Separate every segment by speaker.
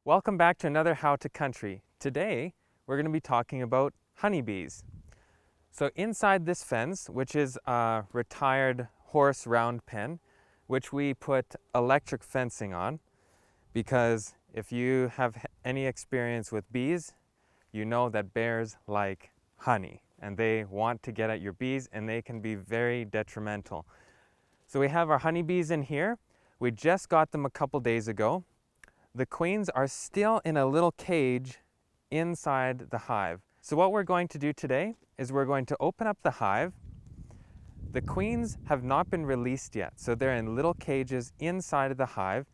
Speaker 1: Welcome back to another How to Country. Today, we're going to be talking about honeybees. So inside this fence, which is a retired horse round pen, which we put electric fencing on, because if you have any experience with bees, you know that bears like honey and they want to get at your bees and they can be very detrimental. So we have our honeybees in here. We just got them a couple days ago. The queens are still in a little cage inside the hive. So what we're going to do today is we're going to open up the hive. The queens have not been released yet, so they're in little cages inside of the hive.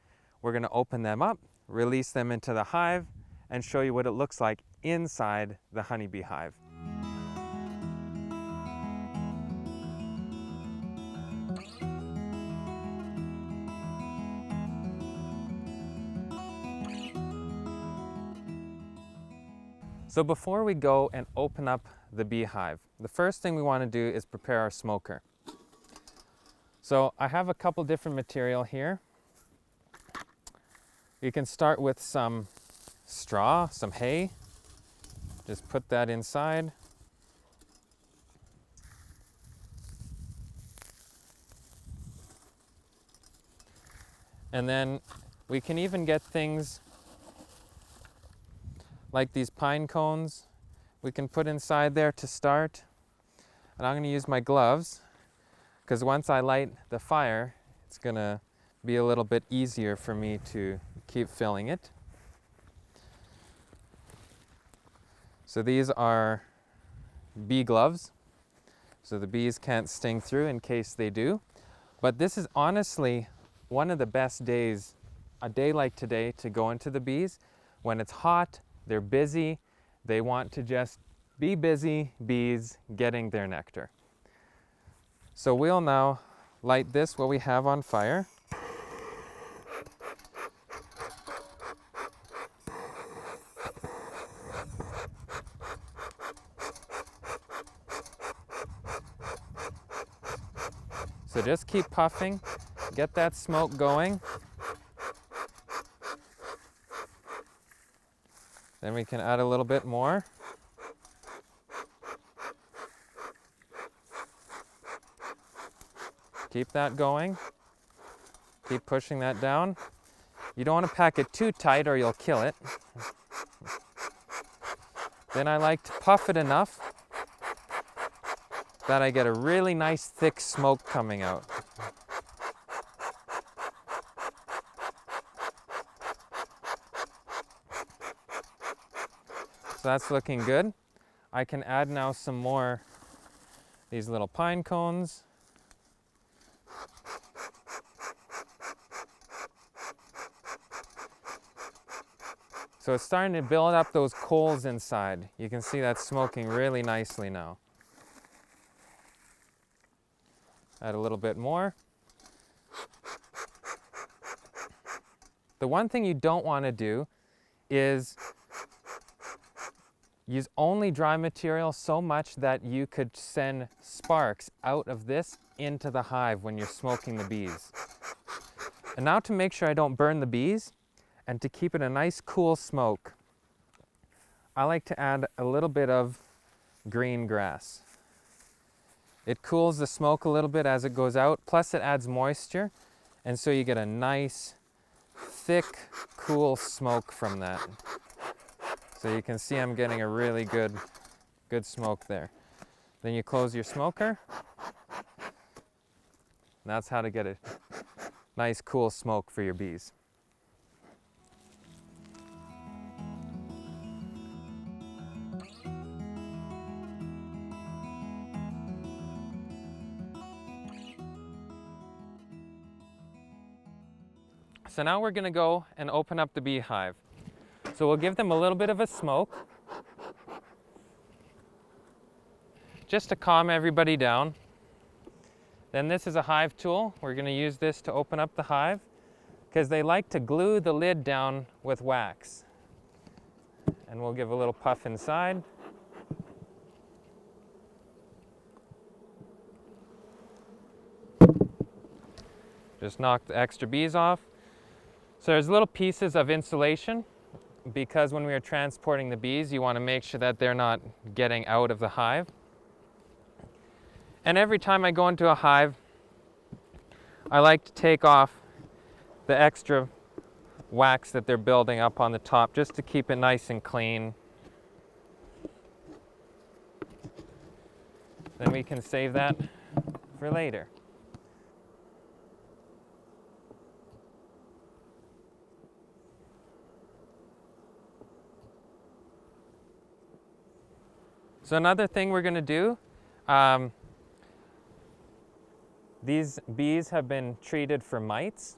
Speaker 1: We're going to open them up, release them into the hive, and show you what it looks like inside the honeybee hive. So before we go and open up the beehive, the first thing we want to do is prepare our smoker. So I have a couple different material here. You can start with some straw, some hay. Just put that inside. And then we can even get things like these pine cones we can put inside there to start. And I'm going to use my gloves because once I light the fire, it's going to be a little bit easier for me to keep filling it. So these are bee gloves, so the bees can't sting through in case they do. But this is honestly one of the best days, a day like today, to go into the bees. When it's hot, they're busy, they want to just be busy bees getting their nectar. So we'll now light this, what we have on fire. So just keep puffing, get that smoke going. Then we can add a little bit more. Keep that going. Keep pushing that down. You don't want to pack it too tight or you'll kill it. Then I like to puff it enough that I get a really nice thick smoke coming out. So that's looking good. I can add now some more these little pine cones. So it's starting to build up those coals inside. You can see that's smoking really nicely now. Add a little bit more. The one thing you don't want to do is use only dry material so much that you could send sparks out of this into the hive when you're smoking the bees. And now to make sure I don't burn the bees and to keep it a nice cool smoke, I like to add a little bit of green grass. It cools the smoke a little bit as it goes out, plus it adds moisture, and so you get a nice, thick, cool smoke from that. So you can see I'm getting a really good smoke there. Then you close your smoker. And that's how to get a nice cool smoke for your bees. So now we're going to go and open up the beehive. So we'll give them a little bit of a smoke, just to calm everybody down. Then this is a hive tool. We're going to use this to open up the hive because they like to glue the lid down with wax. And we'll give a little puff inside. Just knock the extra bees off. So there's little pieces of insulation because when we are transporting the bees, you want to make sure that they're not getting out of the hive. And every time I go into a hive, I like to take off the extra wax that they're building up on the top just to keep it nice and clean. Then we can save that for later. So another thing we're going to do, these bees have been treated for mites.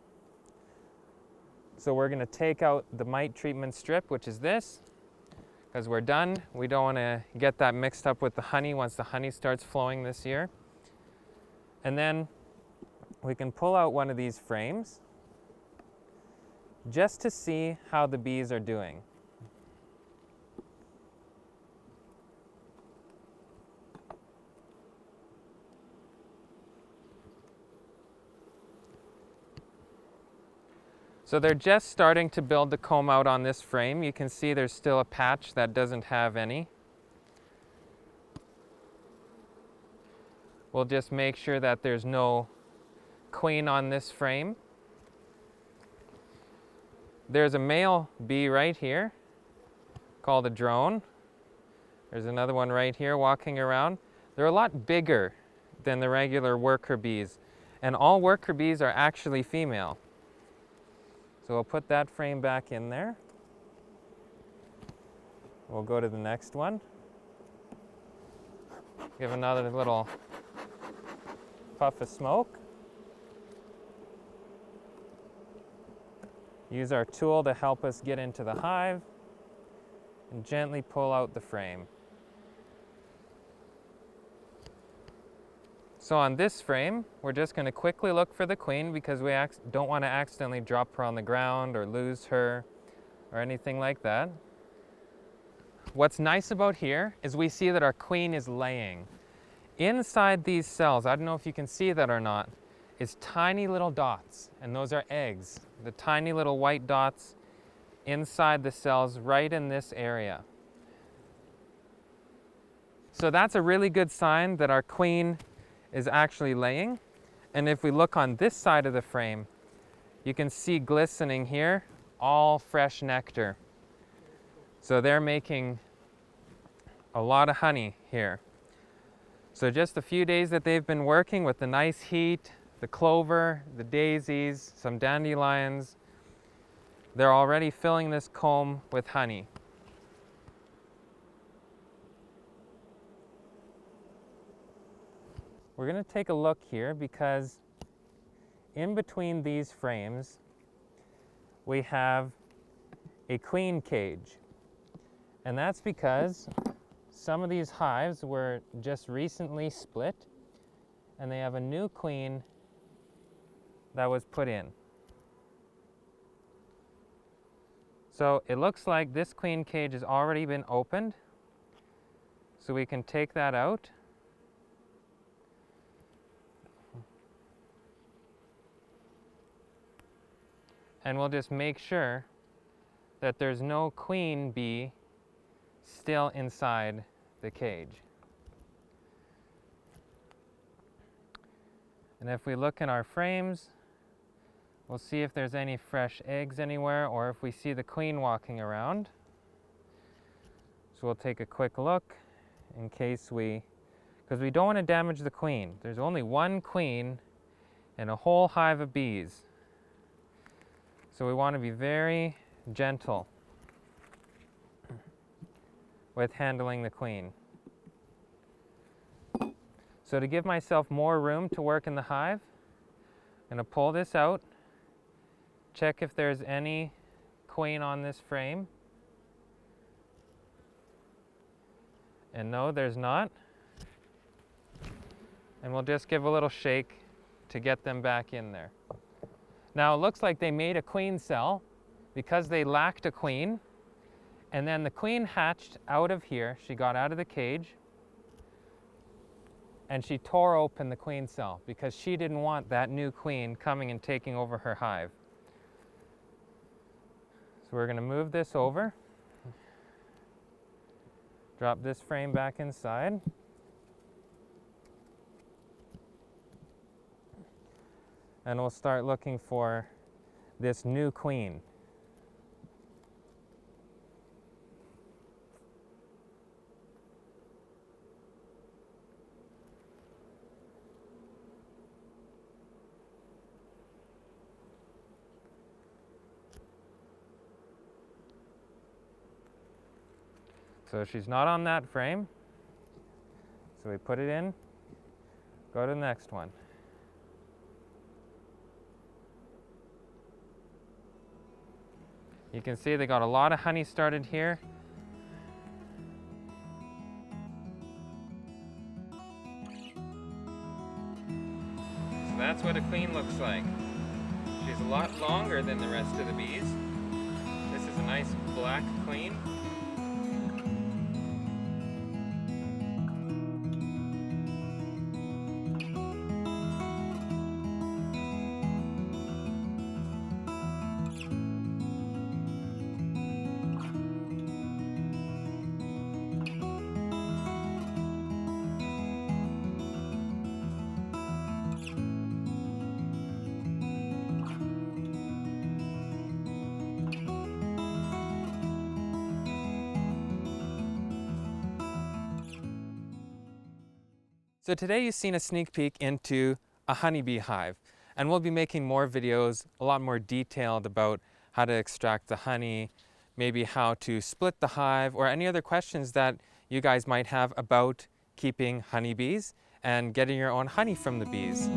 Speaker 1: So we're going to take out the mite treatment strip, which is this, because we're done. We don't want to get that mixed up with the honey once the honey starts flowing this year. And then we can pull out one of these frames just to see how the bees are doing. So they're just starting to build the comb out on this frame. You can see there's still a patch that doesn't have any. We'll just make sure that there's no queen on this frame. There's a male bee right here called a drone. There's another one right here walking around. They're a lot bigger than the regular worker bees, and all worker bees are actually female. So we'll put that frame back in there. We'll go to the next one. Give another little puff of smoke. Use our tool to help us get into the hive and gently pull out the frame. So on this frame, we're just going to quickly look for the queen because we don't want to accidentally drop her on the ground or lose her or anything like that. What's nice about here is we see that our queen is laying. Inside these cells, I don't know if you can see that or not, is tiny little dots, and those are eggs. The tiny little white dots inside the cells right in this area. So that's a really good sign that our queen is actually laying. And if we look on this side of the frame, you can see glistening here, all fresh nectar. So they're making a lot of honey here. So just a few days that they've been working with the nice heat, the clover, the daisies, some dandelions, they're already filling this comb with honey. We're going to take a look here because in between these frames we have a queen cage. And that's because some of these hives were just recently split and they have a new queen that was put in. So it looks like this queen cage has already been opened. So we can take that out. And we'll just make sure that there's no queen bee still inside the cage. And if we look in our frames, we'll see if there's any fresh eggs anywhere or if we see the queen walking around. So we'll take a quick look in case because we don't want to damage the queen. There's only one queen in a whole hive of bees. So we want to be very gentle with handling the queen. So to give myself more room to work in the hive, I'm going to pull this out, check if there's any queen on this frame. And no, there's not. And we'll just give a little shake to get them back in there. Now it looks like they made a queen cell because they lacked a queen, and then the queen hatched out of here. She got out of the cage and she tore open the queen cell because she didn't want that new queen coming and taking over her hive. So So we're going to move this over, drop this frame back inside. And we'll start looking for this new queen. So she's not on that frame. So we put it in, go to the next one. You can see they got a lot of honey started here. So that's what a queen looks like. She's a lot longer than the rest of the bees. This is a nice black queen. So today you've seen a sneak peek into a honeybee hive, and we'll be making more videos, a lot more detailed about how to extract the honey, maybe how to split the hive, or any other questions that you guys might have about keeping honeybees and getting your own honey from the bees.